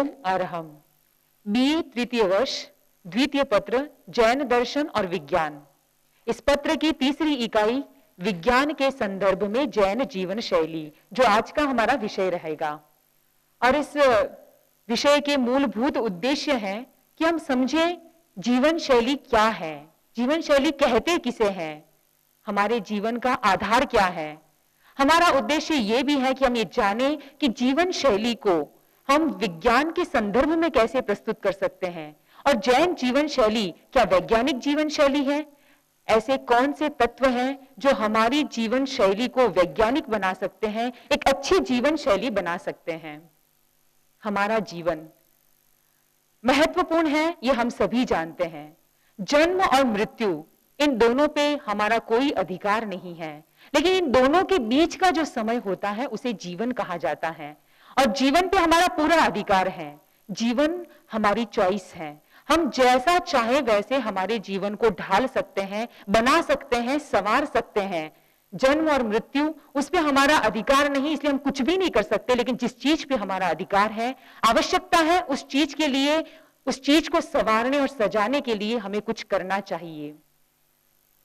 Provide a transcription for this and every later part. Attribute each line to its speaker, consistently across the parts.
Speaker 1: ओम Arham. BA तृतीय वर्ष, द्वितीय पत्र, जैन दर्शन और विज्ञान। इस पत्र की तीसरी इकाई विज्ञान के संदर्भ में जैन जीवन शैली, जो आज का हमारा विषय रहेगा। और इस विषय के मूलभूत उद्देश्य है कि हम समझें जीवन शैली क्या है, जीवन शैली कहते किसे हैं, हमारे जीवन का आधार क्या है। हमारा उद्देश्य यह भी है कि हम ये जानें कि जीवन शैली को हम विज्ञान के संदर्भ में कैसे प्रस्तुत कर सकते हैं, और जैन जीवन शैली क्या वैज्ञानिक जीवन शैली है। ऐसे कौन से तत्व हैं जो हमारी जीवन शैली को वैज्ञानिक बना सकते हैं, एक अच्छी जीवन शैली बना सकते हैं। हमारा जीवन महत्वपूर्ण है, ये हम सभी जानते हैं। जन्म और मृत्यु, इन दोनों पे हमारा कोई अधिकार नहीं है, लेकिन इन दोनों के बीच का जो समय होता है उसे जीवन कहा जाता है, और जीवन पे हमारा पूरा अधिकार है। जीवन हमारी चॉइस है, हम जैसा चाहे वैसे हमारे जीवन को ढाल सकते हैं, बना सकते हैं, संवार सकते हैं। जन्म और मृत्यु, उस पे हमारा अधिकार नहीं, इसलिए हम कुछ भी नहीं कर सकते। लेकिन जिस चीज पे हमारा अधिकार है, आवश्यकता है, उस चीज के लिए, उस चीज को संवारने और सजाने के लिए हमें कुछ करना चाहिए।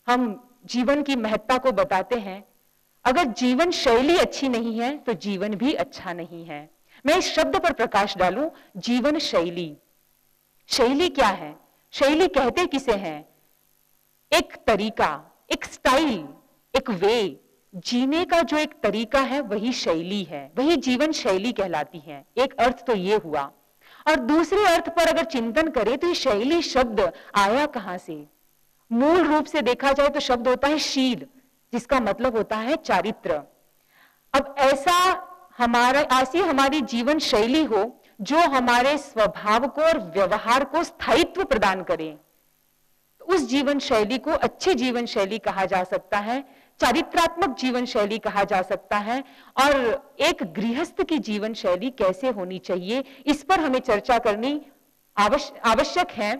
Speaker 1: हम जीवन की महत्ता को बताते हैं। अगर जीवन शैली अच्छी नहीं है तो जीवन भी अच्छा नहीं है। मैं इस शब्द पर प्रकाश डालूं, जीवन शैली। शैली क्या है? शैली कहते किसे हैं? एक तरीका, एक स्टाइल, एक वे, जीने का जो एक तरीका है वही शैली है, वही जीवन शैली कहलाती है। एक अर्थ तो ये हुआ। और दूसरे अर्थ पर अगर चिंतन करें तो ये शैली शब्द आया कहां से? मूल रूप से देखा जाए तो शब्द होता है शील, जिसका मतलब होता है चारित्र। अब ऐसी हमारी जीवन शैली हो जो हमारे स्वभाव को और व्यवहार को स्थायित्व प्रदान करे, तो उस जीवन शैली को अच्छी जीवन शैली कहा जा सकता है, चारित्रात्मक जीवन शैली कहा जा सकता है। और एक गृहस्थ की जीवन शैली कैसे होनी चाहिए, इस पर हमें चर्चा करनी आवश्यक है।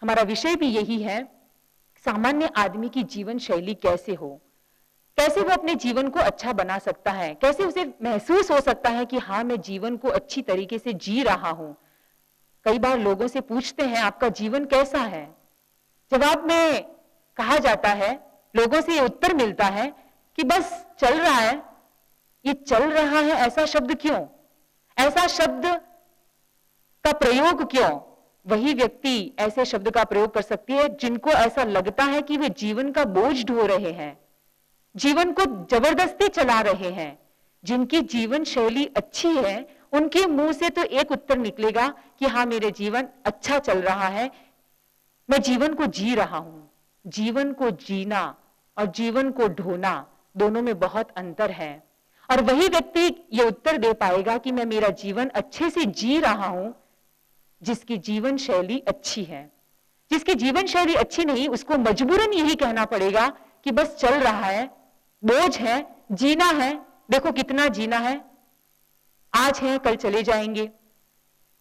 Speaker 1: हमारा विषय भी यही है, सामान्य आदमी की जीवन शैली कैसे हो, कैसे वो अपने जीवन को अच्छा बना सकता है, कैसे उसे महसूस हो सकता है कि हाँ, मैं जीवन को अच्छी तरीके से जी रहा हूं। कई बार लोगों से पूछते हैं आपका जीवन कैसा है, जवाब में कहा जाता है, लोगों से ये उत्तर मिलता है कि बस चल रहा है। ये चल रहा है ऐसा शब्द क्यों, ऐसा शब्द का प्रयोग क्यों? वही व्यक्ति ऐसे शब्द का प्रयोग कर सकती है जिनको ऐसा लगता है कि वे जीवन का बोझ ढो रहे हैं, जीवन को जबरदस्ती चला रहे हैं। जिनकी जीवन शैली अच्छी है उनके मुंह से तो एक उत्तर निकलेगा कि हाँ, मेरे जीवन अच्छा चल रहा है, मैं जीवन को जी रहा हूं। जीवन को जीना और जीवन को ढोना, दोनों में बहुत अंतर है। और वही व्यक्ति ये उत्तर दे पाएगा कि मैं मेरा जीवन अच्छे से जी रहा हूं जिसकी जीवन शैली अच्छी है। जिसकी जीवन शैली अच्छी नहीं, उसको मजबूरन यही कहना पड़ेगा कि बस चल रहा है, बोझ है, जीना है, देखो कितना जीना है, आज है कल चले जाएंगे।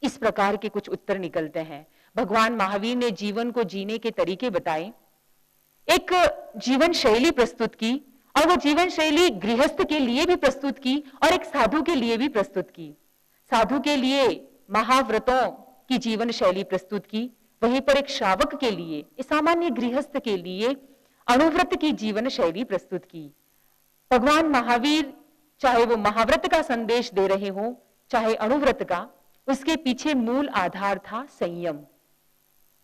Speaker 1: इस प्रकार के कुछ उत्तर निकलते हैं। भगवान महावीर ने जीवन को जीने के तरीके बताए, एक जीवन शैली प्रस्तुत की, और वो जीवन शैली गृहस्थ के लिए भी प्रस्तुत की और एक साधु के लिए भी प्रस्तुत की। साधु के लिए महाव्रतों की जीवन शैली प्रस्तुत की, वहीं पर एक श्रावक के लिए, सामान्य गृहस्थ के लिए अणुव्रत की जीवन शैली प्रस्तुत की। भगवान महावीर चाहे वो महाव्रत का संदेश दे रहे हो चाहे अणुव्रत का, उसके पीछे मूल आधार था संयम।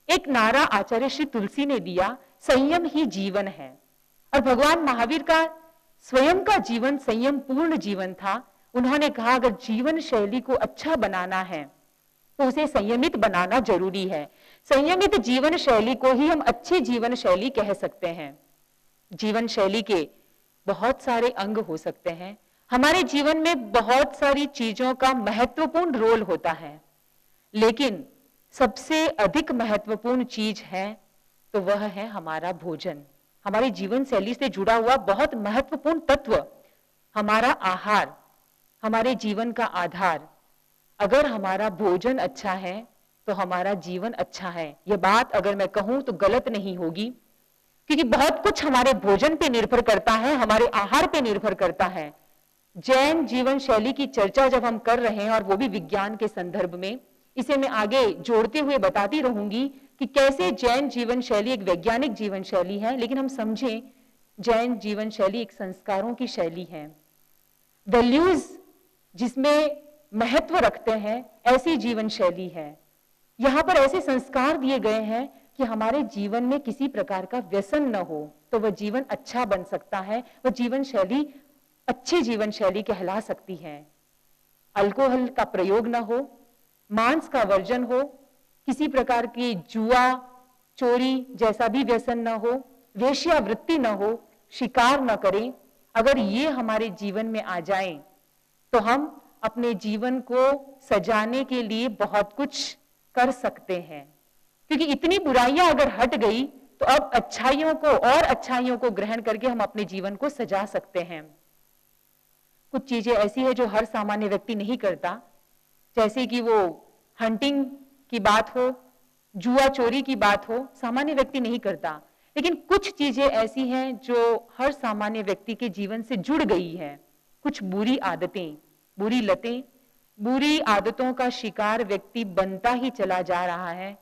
Speaker 1: एक नारा आचार्य श्री तुलसी ने दिया, संयम ही जीवन है। और भगवान महावीर का स्वयं का जीवन संयम पूर्ण जीवन था। उन्होंने कहा अगर जीवन शैली को अच्छा बनाना है तो उसे संयमित बनाना जरूरी है। संयमित जीवन शैली को ही हम अच्छी जीवन शैली कह सकते हैं। जीवन शैली के बहुत सारे अंग हो सकते हैं। हमारे जीवन में बहुत सारी चीजों का महत्वपूर्ण रोल होता है, लेकिन सबसे अधिक महत्वपूर्ण चीज है तो वह है हमारा भोजन। हमारी जीवन शैली से जुड़ा हुआ बहुत महत्वपूर्ण तत्व हमारा आहार, हमारे जीवन का आधार। अगर हमारा भोजन अच्छा है तो हमारा जीवन अच्छा है। यह बात अगर मैं कहूं तो गलत नहीं होगी, क्योंकि बहुत कुछ हमारे भोजन पे निर्भर करता है, हमारे आहार पे निर्भर करता है। जैन जीवन शैली की चर्चा जब हम कर रहे हैं, और वो भी विज्ञान के संदर्भ में, इसे मैं आगे जोड़ते हुए बताती रहूंगी कि कैसे जैन जीवन शैली एक वैज्ञानिक जीवन शैली है, लेकिन हम समझें जैन जीवन शैली एक संस्कारों की शैली है, वैल्यूज जिसमें महत्व रखते हैं, ऐसी जीवन शैली है। यहां पर ऐसे संस्कार दिए गए हैं कि हमारे जीवन में किसी प्रकार का व्यसन न हो तो वह जीवन अच्छा बन सकता है, वह जीवन शैली अच्छी जीवन शैली कहला सकती है। अल्कोहल का प्रयोग न हो, मांस का वर्जन हो, किसी प्रकार की जुआ चोरी जैसा भी व्यसन न हो, वेश्यावृत्ति न हो, शिकार न करें। अगर ये हमारे जीवन में आ जाए तो हम अपने जीवन को सजाने के लिए बहुत कुछ कर सकते हैं, क्योंकि इतनी बुराइयां अगर हट गई तो अब अच्छाइयों को और अच्छाइयों को ग्रहण करके हम अपने जीवन को सजा सकते हैं। कुछ चीजें ऐसी है जो हर सामान्य व्यक्ति नहीं करता, जैसे कि वो हंटिंग की बात हो, जुआ चोरी की बात हो, सामान्य व्यक्ति नहीं करता। लेकिन कुछ चीजें ऐसी हैं जो हर सामान्य व्यक्ति के जीवन से जुड़ गई है। कुछ बुरी आदतें, बुरी लतें, बुरी आदतों का शिकार व्यक्ति बनता ही चला जा रहा है।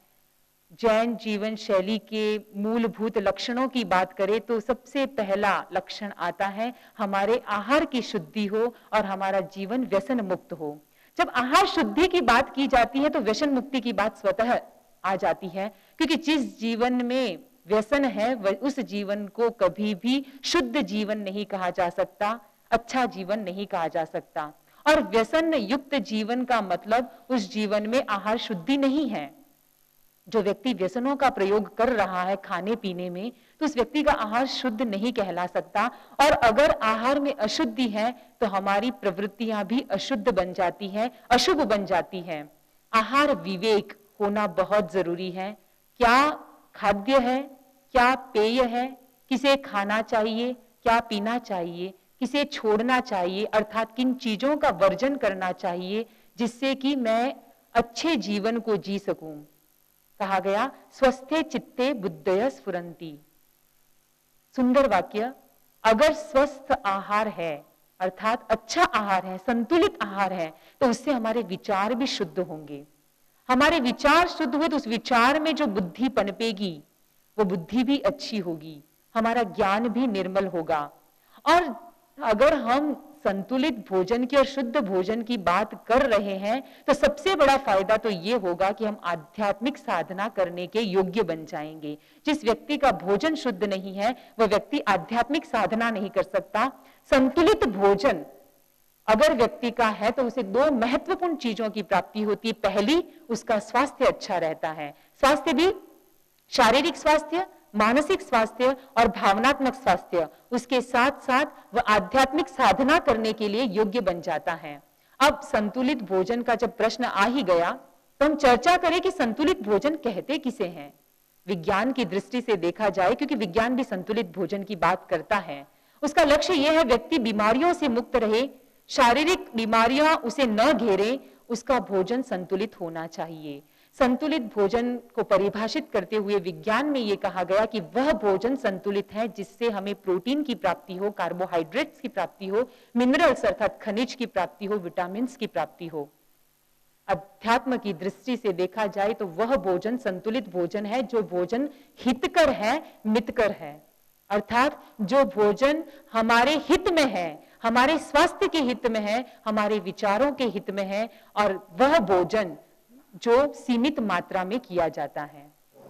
Speaker 1: जैन जीवन शैली के मूलभूत लक्षणों की बात करें तो सबसे पहला लक्षण आता है हमारे आहार की शुद्धि हो और हमारा जीवन व्यसन मुक्त हो। जब आहार शुद्धि की बात की जाती है तो व्यसन मुक्ति की बात स्वतः आ जाती है, क्योंकि जिस जीवन में व्यसन है वह उस जीवन को कभी भी शुद्ध जीवन नहीं कहा जा सकता, अच्छा जीवन नहीं कहा जा सकता। और व्यसन युक्त जीवन का मतलब उस जीवन में आहार शुद्धि नहीं है। जो व्यक्ति व्यसनों का प्रयोग कर रहा है खाने पीने में, तो उस व्यक्ति का आहार शुद्ध नहीं कहला सकता। और अगर आहार में अशुद्धि है तो हमारी प्रवृत्तियां भी अशुद्ध बन जाती हैं, अशुभ बन जाती हैं। आहार विवेक होना बहुत जरूरी है। क्या खाद्य है, क्या पेय है, किसे खाना चाहिए, क्या पीना चाहिए, किसे छोड़ना चाहिए, अर्थात किन चीजों का वर्जन करना चाहिए जिससे कि मैं अच्छे जीवन को जी सकूं। कहा गया स्वस्थे चित्ते बुद्धय स्फुरंती। सुंदर वाक्य। अगर स्वस्थ आहार है अर्थात अच्छा आहार है, संतुलित आहार है, तो उससे हमारे विचार भी शुद्ध होंगे। हमारे विचार शुद्ध हुए तो उस विचार में जो बुद्धि पनपेगी वो बुद्धि भी अच्छी होगी, हमारा ज्ञान भी निर्मल होगा। और अगर हम संतुलित भोजन की और शुद्ध भोजन की बात कर रहे हैं तो सबसे बड़ा फायदा तो ये होगा कि हम आध्यात्मिक साधना करने के योग्य बन जाएंगे। जिस व्यक्ति का भोजन शुद्ध नहीं है वह व्यक्ति आध्यात्मिक साधना नहीं कर सकता। संतुलित भोजन अगर व्यक्ति का है तो उसे दो महत्वपूर्ण चीजों की प्राप्ति होती है। पहली, उसका स्वास्थ्य अच्छा रहता है। स्वास्थ्य भी शारीरिक स्वास्थ्य, मानसिक स्वास्थ्य और भावनात्मक स्वास्थ्य, उसके साथ साथ वह आध्यात्मिक साधना करने के लिए योग्य बन जाता है। अब संतुलित भोजन का जब प्रश्न आ ही गया तो हम चर्चा करें कि संतुलित भोजन कहते किसे हैं। विज्ञान की दृष्टि से देखा जाए, क्योंकि विज्ञान भी संतुलित भोजन की बात करता है। उसका लक्ष्य यह है व्यक्ति बीमारियों से मुक्त रहे, शारीरिक बीमारियां उसे न घेरे, उसका भोजन संतुलित होना चाहिए। संतुलित भोजन को परिभाषित करते हुए विज्ञान में यह कहा गया कि वह भोजन संतुलित है जिससे हमें प्रोटीन की प्राप्ति हो, कार्बोहाइड्रेट्स की प्राप्ति हो, मिनरल्स अर्थात खनिज की प्राप्ति हो, विटामिन्स की प्राप्ति हो। अध्यात्म की दृष्टि से देखा जाए तो वह भोजन संतुलित भोजन है जो भोजन हितकर है, मितकर है। अर्थात जो भोजन हमारे हित में है, हमारे स्वास्थ्य के हित में है, हमारे विचारों के हित में है, और वह भोजन जो सीमित मात्रा में किया जाता है,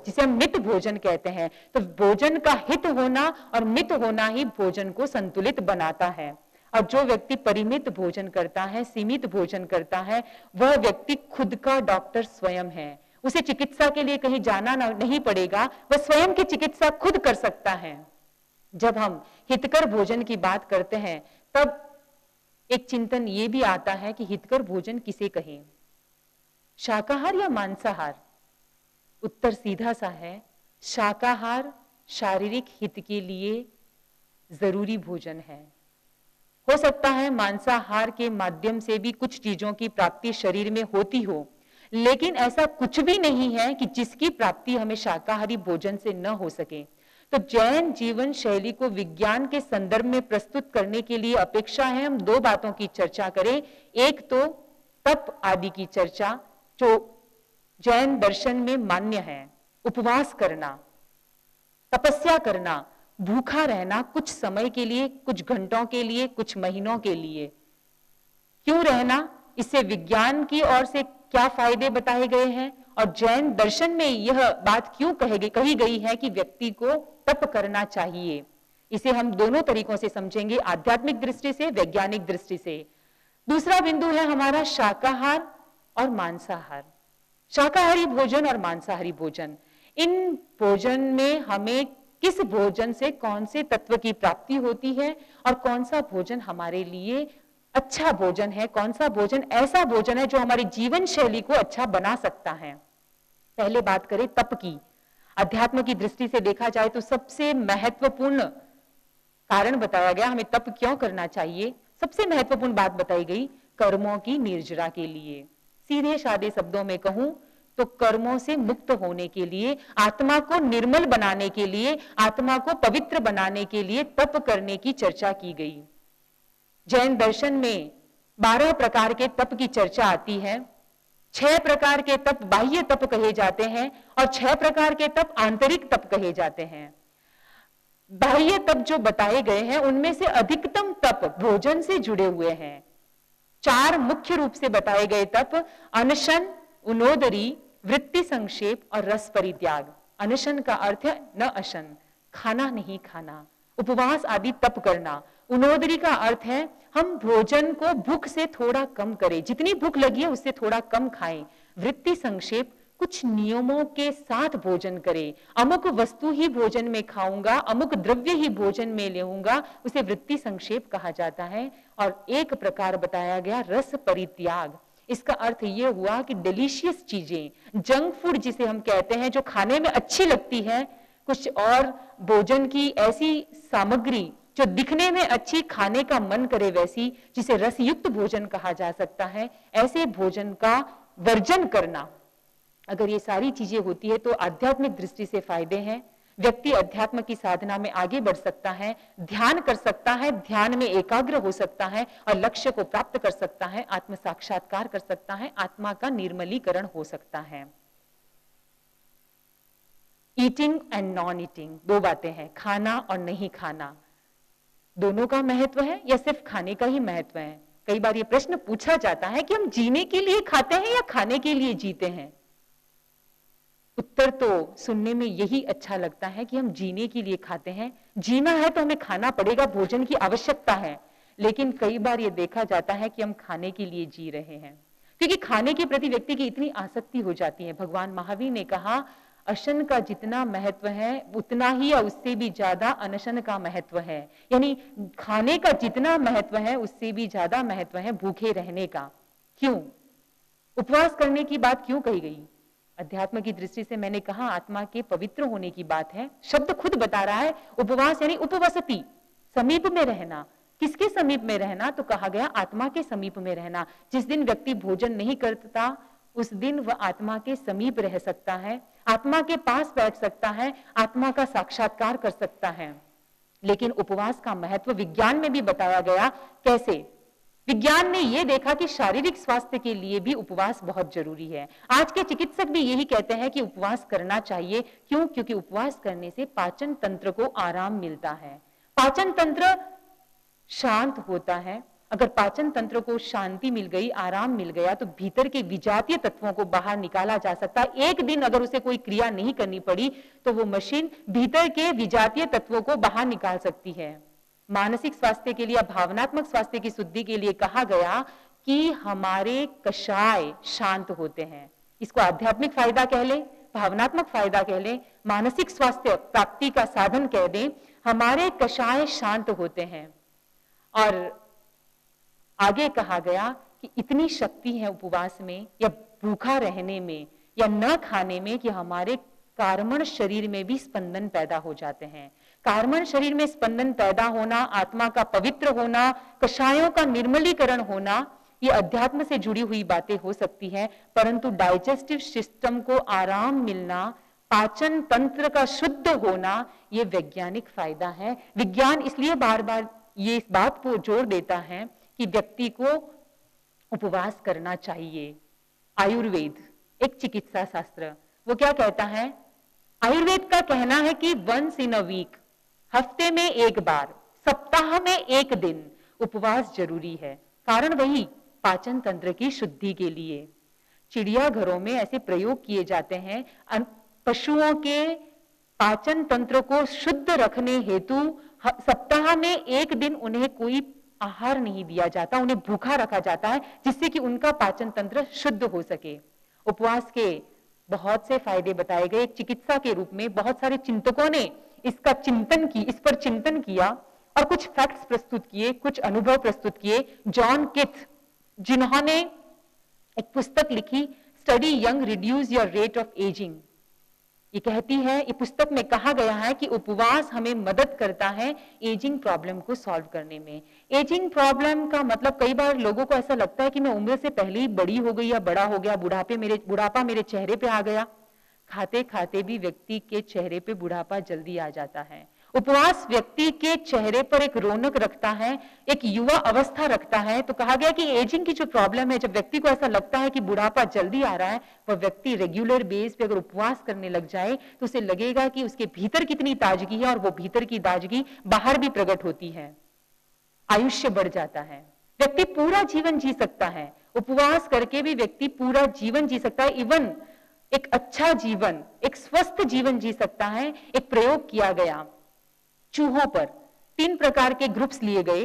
Speaker 1: जिसे हम मित भोजन कहते हैं। तो भोजन का हित होना और मित होना ही भोजन को संतुलित बनाता है। और जो व्यक्ति परिमित भोजन करता है, सीमित भोजन करता है, वह व्यक्ति खुद का डॉक्टर स्वयं है। उसे चिकित्सा के लिए कहीं जाना नहीं पड़ेगा, वह स्वयं की चिकित्सा खुद कर सकता है। जब हम हितकर भोजन की बात करते हैं तब एक चिंतन ये भी आता है कि हितकर भोजन किसे कहें, शाकाहार या मांसाहार? उत्तर सीधा सा है, शाकाहार शारीरिक हित के लिए जरूरी भोजन है। हो सकता है मांसाहार के माध्यम से भी कुछ चीजों की प्राप्ति शरीर में होती हो, लेकिन ऐसा कुछ भी नहीं है कि जिसकी प्राप्ति हमें शाकाहारी भोजन से न हो सके। तो जैन जीवन शैली को विज्ञान के संदर्भ में प्रस्तुत करने के लिए अपेक्षा है हम दो बातों की चर्चा करें। एक तो तप आदि की चर्चा, जो जैन दर्शन में मान्य है उपवास करना, तपस्या करना, भूखा रहना कुछ समय के लिए, कुछ घंटों के लिए, कुछ महीनों के लिए। क्यों रहना, इससे विज्ञान की ओर से क्या फायदे बताए गए हैं और जैन दर्शन में यह बात क्यों कही गई है कि व्यक्ति को तप करना चाहिए। इसे हम दोनों तरीकों से समझेंगे, आध्यात्मिक दृष्टि से, वैज्ञानिक दृष्टि से। दूसरा बिंदु है हमारा शाकाहार और मांसाहार। शाकाहारी भोजन और मांसाहारी भोजन, इन भोजन में हमें किस भोजन से कौन से तत्व की प्राप्ति होती है और कौन सा भोजन हमारे लिए अच्छा भोजन है, कौन सा भोजन ऐसा भोजन है जो हमारी जीवन शैली को अच्छा बना सकता है। पहले बात करें तप की। अध्यात्म की दृष्टि से देखा जाए तो सबसे महत्वपूर्ण कारण बताया गया हमें तप क्यों करना चाहिए। सबसे महत्वपूर्ण बात बताई गई कर्मों की निर्जरा के लिए। सीधे साधे शब्दों में कहूं तो कर्मों से मुक्त होने के लिए, आत्मा को निर्मल बनाने के लिए, आत्मा को पवित्र बनाने के लिए तप करने की चर्चा की गई। जैन दर्शन में 12 प्रकार के तप की चर्चा आती है। 6 प्रकार के तप बाह्य तप कहे जाते हैं और 6 प्रकार के तप आंतरिक तप कहे जाते हैं। बाह्य तप जो बताए गए हैं उनमें से अधिकतम तप भोजन से जुड़े हुए हैं। 4 मुख्य रूप से बताए गए तप अनशन, उनोदरी, वृत्ति संक्षेप और रस परित्याग। अनशन का अर्थ है न अशन, खाना नहीं खाना, उपवास आदि तप करना। उनोदरी का अर्थ है हम भोजन को भूख से थोड़ा कम करें, जितनी भूख लगी है उससे थोड़ा कम खाएं। वृत्ति संक्षेप, कुछ नियमों के साथ भोजन करें। अमुक वस्तु ही भोजन में खाऊंगा, अमुक द्रव्य ही भोजन में लेऊंगा, उसे वृत्ति संक्षेप कहा जाता है। और एक प्रकार बताया गया रस परित्याग। इसका अर्थ यह हुआ कि डिलीशियस चीजें, जंक फूड जिसे हम कहते हैं, जो खाने में अच्छी लगती है, कुछ और भोजन की ऐसी सामग्री जो दिखने में अच्छी, खाने का मन करे वैसी, जिसे रसयुक्त भोजन कहा जा सकता है, ऐसे भोजन का वर्जन करना। अगर ये सारी चीजें होती है तो आध्यात्मिक दृष्टि से फायदे हैं। व्यक्ति अध्यात्म की साधना में आगे बढ़ सकता है, ध्यान कर सकता है, ध्यान में एकाग्र हो सकता है और लक्ष्य को प्राप्त कर सकता है, आत्म साक्षात्कार कर सकता है, आत्मा का निर्मलीकरण हो सकता है। ईटिंग एंड नॉन ईटिंग, 2 बातें हैं, खाना और नहीं खाना। दोनों का महत्व है या सिर्फ खाने का ही महत्व है? कई बार ये प्रश्न पूछा जाता है कि हम जीने के लिए खाते हैं या खाने के लिए जीते हैं। उत्तर तो सुनने में यही अच्छा लगता है कि हम जीने के लिए खाते हैं। जीना है तो हमें खाना पड़ेगा, भोजन की आवश्यकता है। लेकिन कई बार ये देखा जाता है कि हम खाने के लिए जी रहे हैं, क्योंकि खाने के प्रति व्यक्ति की इतनी आसक्ति हो जाती है। भगवान महावीर ने कहा अशन का जितना महत्व है उतना ही या उससे भी ज्यादा अनशन का महत्व है। यानी खाने का जितना महत्व है उससे भी ज्यादा महत्व है भूखे रहने का। क्यों? उपवास करने की बात क्यों कही गई? अध्यात्म की दृष्टि से मैंने कहा आत्मा के पवित्र होने की बात है। शब्द खुद बता रहा है उपवास यानी उपवसति, समीप में रहना। किसके समीप में रहना? तो कहा गया आत्मा के समीप में रहना। जिस दिन व्यक्ति भोजन नहीं करता उस दिन वह आत्मा के समीप रह सकता है, आत्मा के पास बैठ सकता है, आत्मा का साक्षात्कार कर सकता है। लेकिन उपवास का महत्व विज्ञान में भी बताया गया। कैसे? विज्ञान ने यह देखा कि शारीरिक स्वास्थ्य के लिए भी उपवास बहुत जरूरी है। आज के चिकित्सक भी यही कहते हैं कि उपवास करना चाहिए। क्यों? क्योंकि उपवास करने से पाचन तंत्र को आराम मिलता है, पाचन तंत्र शांत होता है। अगर पाचन तंत्र को शांति मिल गई, आराम मिल गया, तो भीतर के विजातीय तत्वों को बाहर निकाला जा सकता है। एक दिन अगर उसे कोई क्रिया नहीं करनी पड़ी तो वो मशीन भीतर के विजातीय तत्वों को बाहर निकाल सकती है। मानसिक स्वास्थ्य के लिए, भावनात्मक स्वास्थ्य की शुद्धि के लिए कहा गया कि हमारे कषाय शांत होते हैं। इसको आध्यात्मिक फायदा कह लें, भावनात्मक फायदा कह लें, मानसिक स्वास्थ्य प्राप्ति का साधन कह दें, हमारे कषाय शांत होते हैं। और आगे कहा गया कि इतनी शक्ति है उपवास में या भूखा रहने में या न खाने में कि हमारे कार्मण शरीर में भी स्पंदन पैदा हो जाते हैं। कार्मण शरीर में स्पंदन पैदा होना, आत्मा का पवित्र होना, कषायों का निर्मलीकरण होना, ये अध्यात्म से जुड़ी हुई बातें हो सकती है। परंतु डाइजेस्टिव सिस्टम को आराम मिलना, पाचन तंत्र का शुद्ध होना, ये वैज्ञानिक फायदा है। विज्ञान इसलिए बार बार ये इस बात को जोर देता है कि व्यक्ति को उपवास करना चाहिए। आयुर्वेद, एक चिकित्सा शास्त्र, वो क्या कहता है? आयुर्वेद का कहना है कि वंस इन अ वीक, हफ्ते में एक बार, सप्ताह में एक दिन उपवास जरूरी है। कारण वही, पाचन तंत्र की शुद्धि के लिए। चिड़ियाघरों में ऐसे प्रयोग किए जाते हैं, पशुओं के पाचन तंत्र को शुद्ध रखने हेतु सप्ताह में एक दिन उन्हें कोई आहार नहीं दिया जाता, उन्हें भूखा रखा जाता है, जिससे कि उनका पाचन तंत्र शुद्ध हो सके। उपवास के बहुत से फायदे बताए गए। एक चिकित्सा के रूप में बहुत सारे चिंतकों ने इसका चिंतन की, इस पर चिंतन किया और कुछ फैक्ट्स प्रस्तुत किए, कुछ अनुभव प्रस्तुत किए। जॉन किथ, जिन्होंने एक पुस्तक लिखी, study young reduce your rate of ageing, ये कहती है, ये पुस्तक में कहा गया है कि उपवास हमें मदद करता है एजिंग प्रॉब्लम को सॉल्व करने में। एजिंग प्रॉब्लम का मतलब, कई बार लोगों को ऐसा लगता है कि मैं उम्र से पहले ही बड़ी हो गई या बड़ा हो गया, बुढ़ापा मेरे चेहरे पे आ गया। खाते खाते भी व्यक्ति के चेहरे पे बुढ़ापा जल्दी आ जाता है। उपवास व्यक्ति के चेहरे पर एक रौनक रखता है, एक युवा अवस्था रखता है। तो कहा गया कि एजिंग की जो प्रॉब्लम है, जब व्यक्ति को ऐसा लगता है कि बुढ़ापा जल्दी आ रहा है, वह व्यक्ति रेगुलर बेस पे अगर उपवास करने लग जाए तो उसे लगेगा कि उसके भीतर कितनी ताजगी है, और वो भीतर की ताजगी बाहर भी प्रकट होती है। आयुष्य बढ़ जाता है, व्यक्ति पूरा जीवन जी सकता है। उपवास करके भी व्यक्ति पूरा जीवन जी सकता है, इवन एक अच्छा जीवन, एक स्वस्थ जीवन जी सकता है। एक प्रयोग किया गया चूहों पर, 3 प्रकार के ग्रुप्स लिए गए।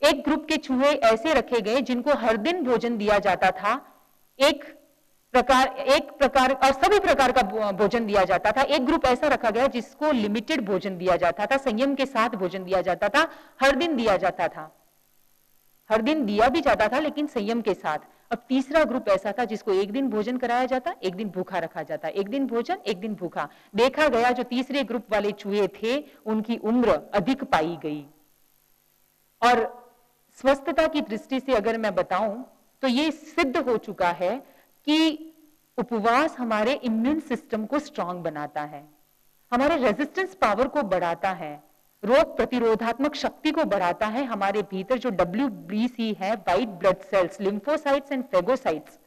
Speaker 1: एक ग्रुप के चूहे ऐसे रखे गए जिनको हर दिन भोजन दिया जाता था, एक प्रकार और सभी प्रकार का भोजन दिया जाता था। एक ग्रुप ऐसा रखा गया जिसको लिमिटेड भोजन दिया जाता था, संयम के साथ भोजन दिया जाता था, हर दिन दिया जाता था, हर दिन दिया भी जाता था लेकिन संयम के साथ। अब तीसरा ग्रुप ऐसा था जिसको एक दिन भोजन कराया जाता, एक दिन भूखा रखा जाता, एक दिन भोजन एक दिन भूखा। देखा गया जो तीसरे ग्रुप वाले चूहे थे उनकी उम्र अधिक पाई गई। और स्वस्थता की दृष्टि से अगर मैं बताऊं तो ये सिद्ध हो चुका है कि उपवास हमारे इम्यून सिस्टम को स्ट्रांग बनाता है, हमारे रेजिस्टेंस पावर को बढ़ाता है, रोग प्रतिरोधात्मक शक्ति को बढ़ाता है। हमारे भीतर जो WBC है, white blood cells, lymphocytes and phagocytes.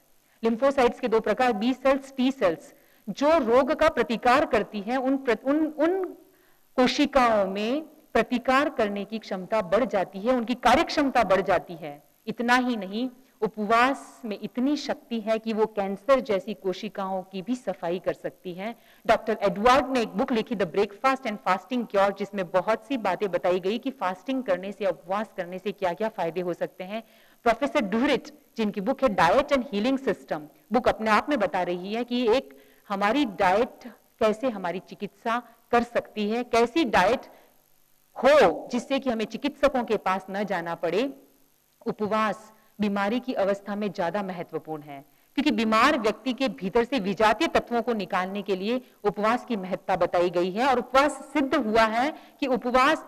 Speaker 1: Lymphocytes के 2 प्रकार, बी सेल्स, टी सेल्स, जो रोग का प्रतिकार करती है, उन कोशिकाओं में प्रतिकार करने की क्षमता बढ़ जाती है, उनकी कार्यक्षमता बढ़ जाती है। इतना ही नहीं, उपवास में इतनी शक्ति है कि वो कैंसर जैसी कोशिकाओं की भी सफाई कर सकती है। डॉक्टर एडवर्ड ने एक बुक लिखी, the breakfast and fasting cure, जिसमें बहुत सी बातें बताई गई कि फास्टिंग करने से, उपवास करने से क्या क्या फायदे हो सकते हैं। प्रोफेसर डुहरिट, जिनकी बुक है diet and healing system, book अपने आप में बता रही है कि एक हमारी डाइट कैसे हमारी चिकित्सा कर सकती है, कैसी डाइट हो जिससे कि हमें चिकित्सकों के पास न जाना पड़े। उपवास बीमारी की अवस्था में ज्यादा महत्वपूर्ण है, क्योंकि बीमार व्यक्ति के भीतर से विजातीय तत्वों को निकालने के लिए उपवास की महत्ता बताई गई है। और उपवास सिद्ध हुआ है कि उपवास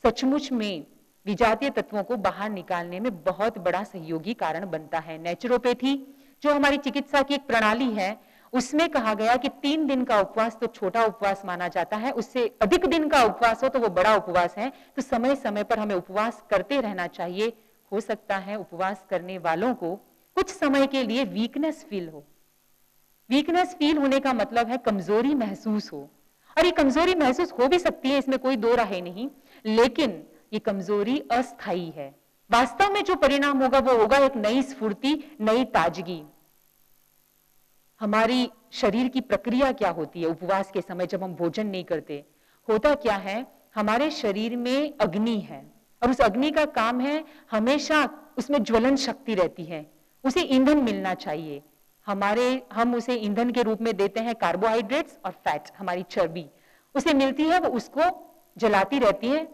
Speaker 1: सचमुच में विजातीय तत्वों को बाहर निकालने में बहुत बड़ा सहयोगी कारण बनता है। नेचुरोपैथी, जो हमारी चिकित्सा की एक प्रणाली है, उसमें कहा गया कि 3 दिन का उपवास तो छोटा उपवास माना जाता है, उससे अधिक दिन का उपवास हो तो वो बड़ा उपवास है। तो समय समय पर हमें उपवास करते रहना चाहिए। हो सकता है उपवास करने वालों को कुछ समय के लिए वीकनेस फील हो। वीकनेस फील होने का मतलब है कमजोरी महसूस हो, और ये कमजोरी महसूस हो भी सकती है, इसमें कोई दो राय नहीं, लेकिन ये कमजोरी अस्थायी है। वास्तव में जो परिणाम होगा वो होगा एक नई स्फूर्ति, नई ताजगी। हमारी शरीर की प्रक्रिया क्या होती है उपवास के समय जब हम भोजन नहीं करते? होता क्या है, हमारे शरीर में अग्नि है, और उस अग्नि का काम है हमेशा उसमें ज्वलन शक्ति रहती है, उसे ईंधन मिलना चाहिए। हम उसे ईंधन के रूप में देते हैं कार्बोहाइड्रेट्स और फैट, हमारी चर्बी उसे मिलती है, वो उसको जलाती रहती है।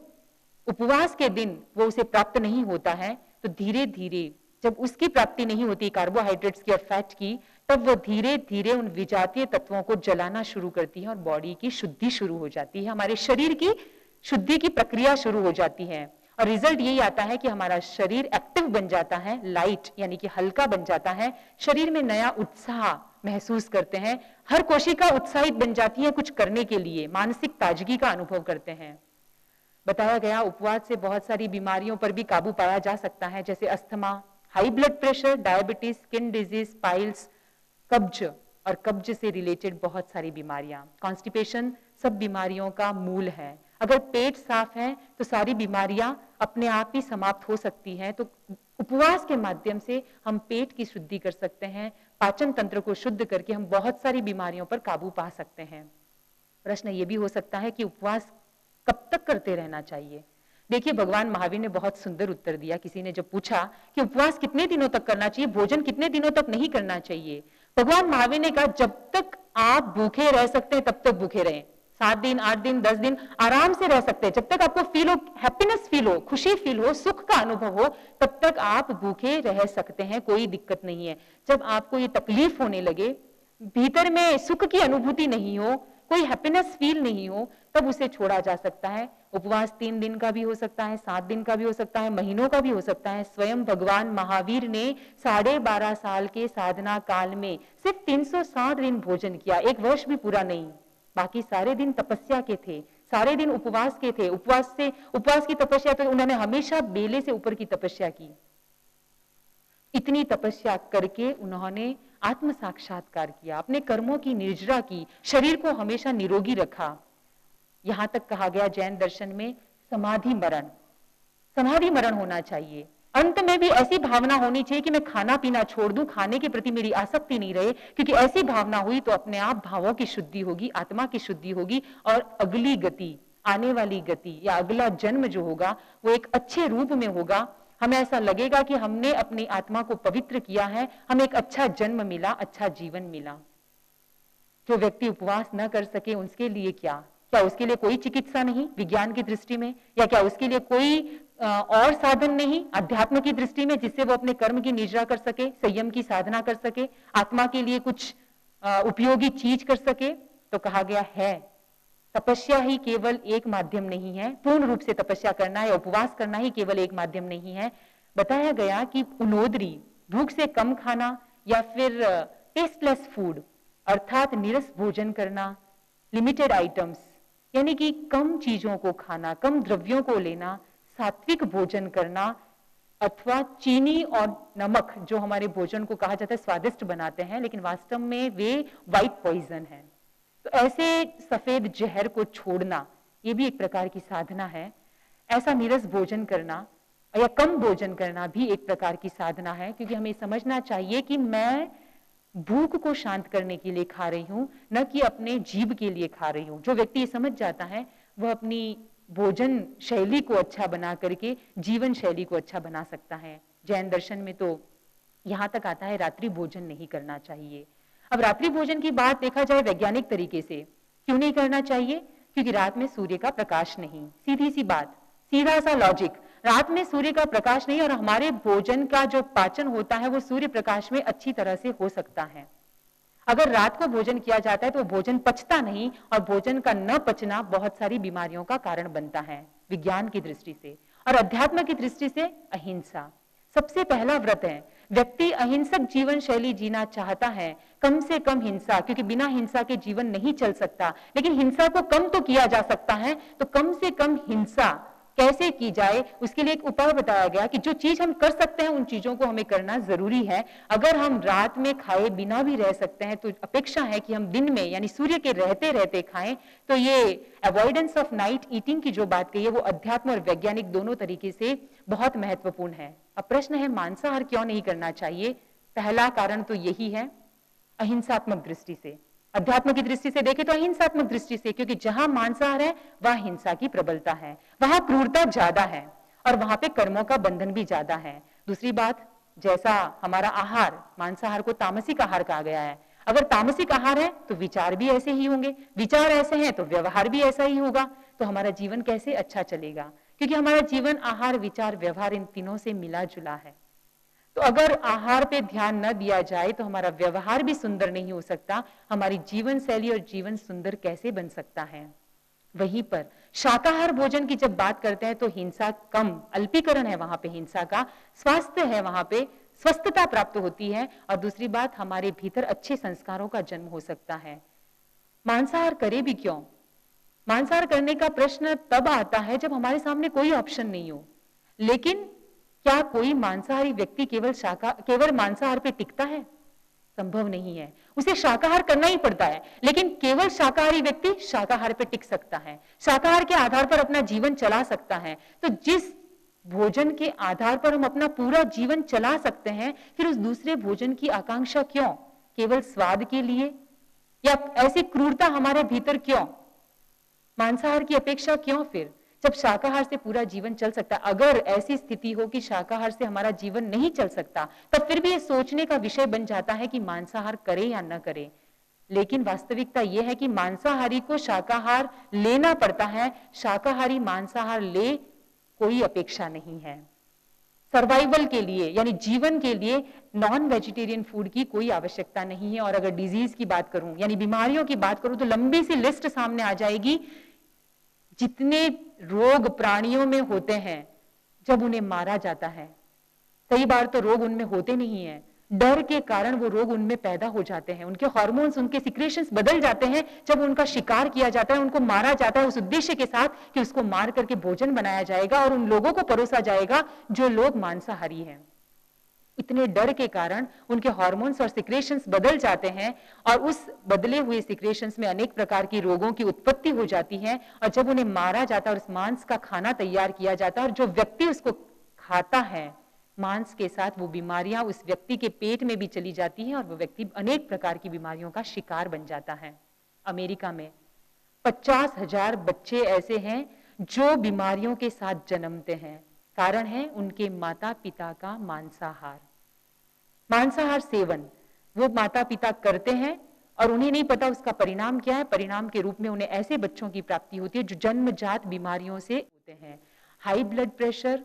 Speaker 1: उपवास के दिन वो उसे प्राप्त नहीं होता है, तो धीरे धीरे जब उसकी प्राप्ति नहीं होती कार्बोहाइड्रेट्स की और फैट की, तब वो धीरे धीरे उन विजातीय तत्वों को जलाना शुरू करती है और बॉडी की शुद्धि शुरू हो जाती है, हमारे शरीर की शुद्धि की प्रक्रिया शुरू हो जाती है। और रिजल्ट यही आता है कि हमारा शरीर एक्टिव बन जाता है, लाइट यानी कि हल्का बन जाता है, शरीर में नया उत्साह महसूस करते हैं, हर कोशिका उत्साहित बन जाती है कुछ करने के लिए, मानसिक ताजगी का अनुभव करते हैं। बताया गया उपवास से बहुत सारी बीमारियों पर भी काबू पाया जा सकता है, जैसे asthma, high blood pressure, diabetes, skin disease, piles, कब्ज, और कब्ज से रिलेटेड बहुत सारी बीमारियां। कॉन्स्टिपेशन सब बीमारियों का मूल है। अगर पेट साफ है तो सारी बीमारियां अपने आप ही समाप्त हो सकती हैं। तो उपवास के माध्यम से हम पेट की शुद्धि कर सकते हैं, पाचन तंत्र को शुद्ध करके हम बहुत सारी बीमारियों पर काबू पा सकते हैं। प्रश्न ये भी हो सकता है कि उपवास कब तक करते रहना चाहिए। देखिए, भगवान महावीर ने बहुत सुंदर उत्तर दिया। किसी ने जब पूछा कि उपवास कितने दिनों तक करना चाहिए, भोजन कितने दिनों तक नहीं करना चाहिए, भगवान महावीर ने कहा जब तक आप भूखे रह सकते हैं तब तक भूखे रहें। 7 दिन, 8 दिन, 10 दिन आराम से रह सकते हैं। जब तक आपको फील हो, हैप्पीनेस फील हो, खुशी फील हो, सुख का अनुभव हो, तब तक आप भूखे रह सकते हैं, कोई दिक्कत नहीं है। जब आपको ये तकलीफ होने लगे, भीतर में सुख की अनुभूति नहीं हो, कोई हैप्पीनेस फील नहीं हो, तब उसे छोड़ा जा सकता है। उपवास 3 दिन का भी हो सकता है, 7 दिन का भी हो सकता है, महीनों का भी हो सकता है। स्वयं भगवान महावीर ने 12.5 साल के साधना काल में सिर्फ 360 दिन भोजन किया, 1 वर्ष भी पूरा नहीं। बाकी सारे दिन तपस्या के थे, सारे दिन उपवास के थे। उपवास की तपस्या तो उन्होंने हमेशा बेले से ऊपर की तपस्या की। इतनी तपस्या करके उन्होंने आत्म साक्षात्कार किया, अपने कर्मों की निर्जरा की, शरीर को हमेशा निरोगी रखा। यहां तक कहा गया जैन दर्शन में समाधि मरण होना चाहिए। अंत में भी ऐसी भावना होनी चाहिए कि मैं खाना पीना छोड़ दूं, खाने के प्रति मेरी आसक्ति नहीं रहे, क्योंकि ऐसी भावना हुई तो अपने आप भावों की शुद्धि होगी, आत्मा की शुद्धि होगी, और अगली गति, आने वाली गति या अगला जन्म जो होगा वो एक अच्छे रूप में होगा। हमें ऐसा लगेगा कि हमने अपनी आत्मा को पवित्र किया है, हमें एक अच्छा जन्म मिला, अच्छा जीवन मिला। जो व्यक्ति उपवास न कर सके उसके लिए क्या उसके लिए कोई चिकित्सा नहीं विज्ञान की दृष्टि में, या क्या उसके लिए कोई और साधन नहीं अध्यात्म की दृष्टि में, जिससे वो अपने कर्म की निर्जरा कर सके, संयम की साधना कर सके, आत्मा के लिए कुछ उपयोगी चीज कर सके? तो कहा गया है तपस्या ही केवल एक माध्यम नहीं है, पूर्ण रूप से तपस्या करना या उपवास करना ही केवल एक माध्यम नहीं है। बताया गया कि उनोदरी, भूख से कम खाना, या फिर टेस्टलेस फूड अर्थात नीरस भोजन करना, लिमिटेड आइटम्स यानी कि कम चीजों को खाना, कम द्रव्यों को लेना, सात्विक भोजन करना, अथवा चीनी और नमक जो हमारे भोजन को कहा जाता है स्वादिष्ट बनाते हैं, लेकिन वास्तव में वे व्हाइट पॉइजन है। तो ऐसे सफेद जहर को छोड़ना ये भी एक प्रकार की साधना है। ऐसा नीरस भोजन करना या कम भोजन करना भी एक प्रकार की साधना है, क्योंकि हमें समझना चाहिए कि मैं भूख को शांत करने के लिए खा रही हूं, न कि अपने जीभ के लिए खा रही हूं। जो व्यक्ति ये समझ जाता है वह अपनी भोजन शैली को अच्छा बना करके जीवन शैली को अच्छा बना सकता है। जैन दर्शन में तो यहां तक आता है रात्रि भोजन नहीं करना चाहिए। अब रात्रि भोजन की बात देखा जाए वैज्ञानिक तरीके से, क्यों नहीं करना चाहिए? क्योंकि रात में सूर्य का प्रकाश नहीं, सीधी सी बात, सीधा सा लॉजिक, रात में सूर्य का प्रकाश नहीं, और हमारे भोजन का जो पाचन होता है वो सूर्य प्रकाश में अच्छी तरह से हो सकता है। अगर रात को भोजन किया जाता है तो भोजन पचता नहीं, और भोजन का न पचना बहुत सारी बीमारियों का कारण बनता है विज्ञान की दृष्टि से। और अध्यात्म की दृष्टि से अहिंसा सबसे पहला व्रत है। व्यक्ति अहिंसक जीवन शैली जीना चाहता है, कम से कम हिंसा, क्योंकि बिना हिंसा के जीवन नहीं चल सकता, लेकिन हिंसा को कम तो किया जा सकता है, तो कम से कम हिंसा कैसे की जाए उसके लिए एक उपाय बताया गया कि जो चीज हम कर सकते हैं उन चीजों को हमें करना जरूरी है। अगर हम रात में खाए बिना भी रह सकते हैं तो अपेक्षा है कि हम दिन में यानी सूर्य के रहते रहते खाएं। तो ये अवॉइडेंस ऑफ नाइट ईटिंग की जो बात कही है वो अध्यात्म और वैज्ञानिक दोनों तरीके से बहुत महत्वपूर्ण है। अब प्रश्न है मांसाहार क्यों नहीं करना चाहिए? पहला कारण तो यही है अहिंसात्मक दृष्टि से। अध्यात्म की दृष्टि से देखें तो अहिंसात्मक दृष्टि से, क्योंकि जहां मांसाहार है वहां हिंसा की प्रबलता है, वहां क्रूरता ज्यादा है, और वहां पे कर्मों का बंधन भी ज्यादा है। दूसरी बात, जैसा हमारा आहार, मांसाहार को तामसिक आहार कहा गया है, अगर तामसिक आहार है तो विचार भी ऐसे ही होंगे, विचार ऐसे हैं तो व्यवहार भी ऐसा ही होगा। तो हमारा जीवन कैसे अच्छा चलेगा? क्योंकि हमारा जीवन आहार, विचार, व्यवहार इन तीनों से मिला जुला है। तो अगर आहार पे ध्यान न दिया जाए तो हमारा व्यवहार भी सुंदर नहीं हो सकता, हमारी जीवन शैली और जीवन सुंदर कैसे बन सकता है? वहीं पर शाकाहार भोजन की जब बात करते हैं तो हिंसा कम, अल्पीकरण है वहां पे हिंसा का, स्वास्थ्य है वहां पे, स्वस्थता प्राप्त होती है, और दूसरी बात हमारे भीतर अच्छे संस्कारों का जन्म हो सकता है। मांसाहार करे भी क्यों? मांसाहार करने का प्रश्न तब आता है जब हमारे सामने कोई ऑप्शन नहीं हो। लेकिन क्या कोई मांसाहारी व्यक्ति केवल मांसाहार पे टिकता है? संभव नहीं है। उसे शाकाहार करना ही पड़ता है, लेकिन केवल शाकाहारी व्यक्ति शाकाहार पे टिक सकता है, शाकाहार के आधार पर अपना जीवन चला सकता है। तो जिस भोजन के आधार पर हम अपना पूरा जीवन चला सकते हैं, फिर उस दूसरे भोजन की आकांक्षा क्यों? केवल स्वाद के लिए? या ऐसी क्रूरता हमारे भीतर क्यों? मांसाहार की अपेक्षा क्यों फिर, जब शाकाहार से पूरा जीवन चल सकता है? अगर ऐसी स्थिति हो कि शाकाहार से हमारा जीवन नहीं चल सकता, तब फिर भी ये सोचने का विषय बन जाता है कि मांसाहार करे या न करे। लेकिन वास्तविकता यह है कि मांसाहारी को शाकाहार लेना पड़ता है, शाकाहारी मांसाहार ले कोई अपेक्षा नहीं है। सर्वाइवल के लिए यानी जीवन के लिए नॉन वेजिटेरियन फूड की कोई आवश्यकता नहीं है। और अगर डिजीज की बात करूं यानी बीमारियों की बात करूं तो लंबी सी लिस्ट सामने आ जाएगी। जितने रोग प्राणियों में होते हैं, जब उन्हें मारा जाता है, कई बार तो रोग उनमें होते नहीं है, डर के कारण वो रोग उनमें पैदा हो जाते हैं, उनके हार्मोन्स, उनके सिक्रेशंस बदल जाते हैं जब उनका शिकार किया जाता है, उनको मारा जाता है उस उद्देश्य के साथ कि उसको मार करके भोजन बनाया जाएगा और उन लोगों को परोसा जाएगा जो लोग मांसाहारी हैं। इतने डर के कारण उनके हार्मोन्स और सिक्रेशंस बदल जाते हैं और उस बदले हुए सिक्रेशंस में अनेक प्रकार की रोगों की उत्पत्ति हो जाती है। और जब उन्हें मारा जाता है और उस मांस का खाना तैयार किया जाता है और जो व्यक्ति उसको खाता है मांस के साथ, वो बीमारियां उस व्यक्ति के पेट में भी चली जाती हैं और वो व्यक्ति अनेक प्रकार की बीमारियों का शिकार बन जाता है। अमेरिका में 50,000 बच्चे ऐसे हैं जो बीमारियों के साथ जन्मते हैं। कारण है उनके माता पिता का मांसाहार। मांसाहार सेवन वो माता पिता करते हैं और उन्हें नहीं पता उसका परिणाम क्या है। परिणाम के रूप में उन्हें ऐसे बच्चों की प्राप्ति होती है जो जन्मजात बीमारियों से होते हैं। हाई ब्लड प्रेशर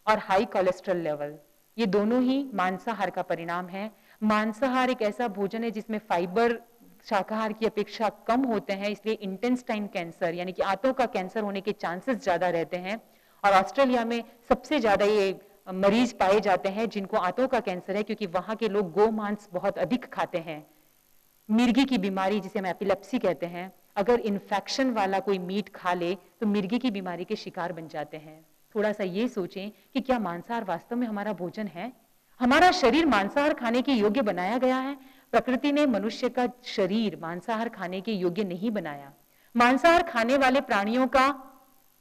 Speaker 1: और हाई कोलेस्ट्रॉल लेवल, ये दोनों ही मांसाहार का परिणाम है। मांसाहार एक ऐसा भोजन है जिसमें फाइबर शाकाहार की अपेक्षा कम होते हैं, इसलिए इंटेस्टाइन कैंसर यानी कि आंतों का कैंसर होने के चांसेस ज्यादा रहते हैं। और ऑस्ट्रेलिया में सबसे ज्यादा ये मरीज पाए जाते हैं जिनको आंतों का कैंसर है, क्योंकि वहां के लोग गो मांस बहुत अधिक खाते हैं। मिर्गी की बीमारी जिसे हम एपिलेप्सी कहते हैं, अगर इन्फेक्शन वाला कोई मीट खा ले तो मिर्गी की बीमारी के शिकार बन जाते हैं। थोड़ा सा ये सोचें कि क्या मांसाहार वास्तव में हमारा भोजन है? हमारा शरीर मांसाहार खाने के योग्य बनाया गया है? प्रकृति ने मनुष्य का शरीर मांसाहार खाने के योग्य नहीं बनाया। मांसाहार खाने वाले प्राणियों का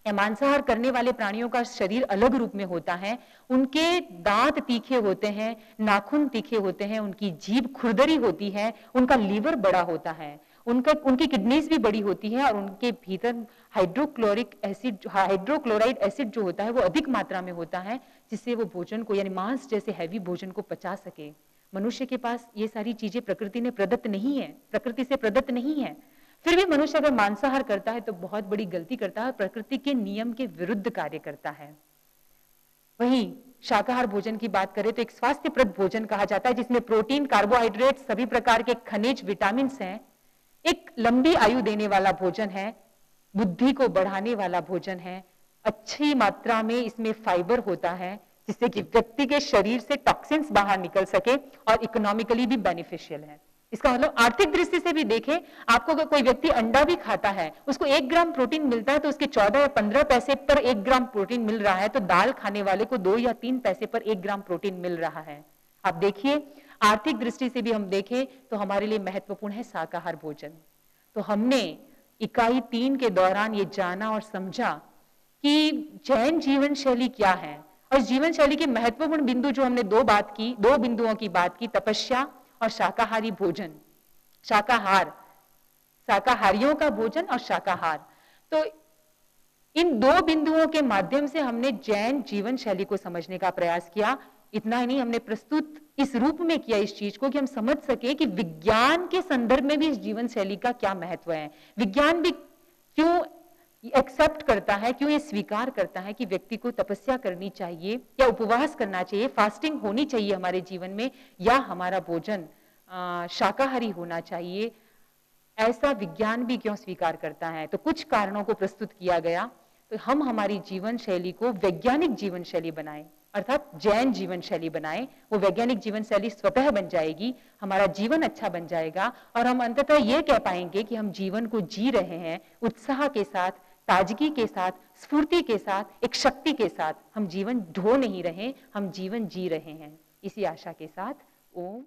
Speaker 1: या मांसाहार करने वाले प्राणियों का शरीर अलग रूप में होता है। उनके दांत तीखे होते हैं, नाखून तीखे होते हैं, उनकी जीभ खुरदरी होती है, उनका लीवर बड़ा होता है, उनकी किडनीज भी बड़ी होती है और उनके भीतर हाइड्रोक्लोराइड एसिड जो होता है वो अधिक मात्रा में होता है, जिससे वो भोजन को यानी मांस जैसे हैवी भोजन को पचा सके। मनुष्य के पास ये सारी चीजें प्रकृति ने प्रदत्त नहीं है, प्रकृति से प्रदत्त नहीं है। फिर भी मनुष्य अगर मांसाहार करता है तो बहुत बड़ी गलती करता है, प्रकृति के नियम के विरुद्ध कार्य करता है। वहीं शाकाहार भोजन की बात करें तो एक स्वास्थ्यप्रद भोजन कहा जाता है जिसमें प्रोटीन, कार्बोहाइड्रेट, सभी प्रकार के खनिज, विटामिन हैं। एक लंबी आयु देने वाला भोजन है, बुद्धि को बढ़ाने वाला भोजन है, अच्छी मात्रा में इसमें फाइबर होता है जिससे कि व्यक्ति के शरीर से टॉक्सिन्स बाहर निकल सके और इकोनॉमिकली भी बेनिफिशियल है। इसका मतलब आर्थिक दृष्टि से भी देखें, आपको अगर कोई व्यक्ति अंडा भी खाता है, उसको 1 ग्राम प्रोटीन मिलता है तो उसके 14 या 15 पैसे पर 1 ग्राम प्रोटीन मिल रहा है, तो दाल खाने वाले को 2 या 3 पैसे पर 1 ग्राम प्रोटीन मिल रहा है। आप देखिए, आर्थिक दृष्टि से भी हम देखें तो हमारे लिए महत्वपूर्ण है शाकाहार भोजन। तो हमने इकाई 3 के दौरान ये जाना और समझा कि जैन जीवन शैली क्या है और जीवन शैली के महत्वपूर्ण बिंदु जो हमने दो बिंदुओं की बात की, तपस्या और शाकाहारी भोजन, शाकाहारियों का भोजन और शाकाहार। तो इन 2 बिंदुओं के माध्यम से हमने जैन जीवन शैली को समझने का प्रयास किया। इतना ही नहीं, हमने प्रस्तुत इस रूप में किया इस चीज को कि हम समझ सके कि विज्ञान के संदर्भ में भी इस जीवन शैली का क्या महत्व है। विज्ञान भी क्यों एक्सेप्ट करता है, क्यों ये स्वीकार करता है कि व्यक्ति को तपस्या करनी चाहिए या उपवास करना चाहिए, फास्टिंग होनी चाहिए हमारे जीवन में, या हमारा भोजन शाकाहारी होना चाहिए, ऐसा विज्ञान भी क्यों स्वीकार करता है। तो कुछ कारणों को प्रस्तुत किया गया। तो हम हमारी जीवन शैली को वैज्ञानिक जीवन शैली बनाएं, अर्थात जैन जीवन शैली बनाएं। वो वैज्ञानिक जीवन शैली स्वतः बन जाएगी, हमारा जीवन अच्छा बन जाएगा और हम अंततः ये कह पाएंगे कि हम जीवन को जी रहे हैं उत्साह के साथ, ताजगी के साथ, स्फूर्ति के साथ, एक शक्ति के साथ। हम जीवन ढो नहीं रहे, हम जीवन जी रहे हैं। इसी आशा के साथ ओम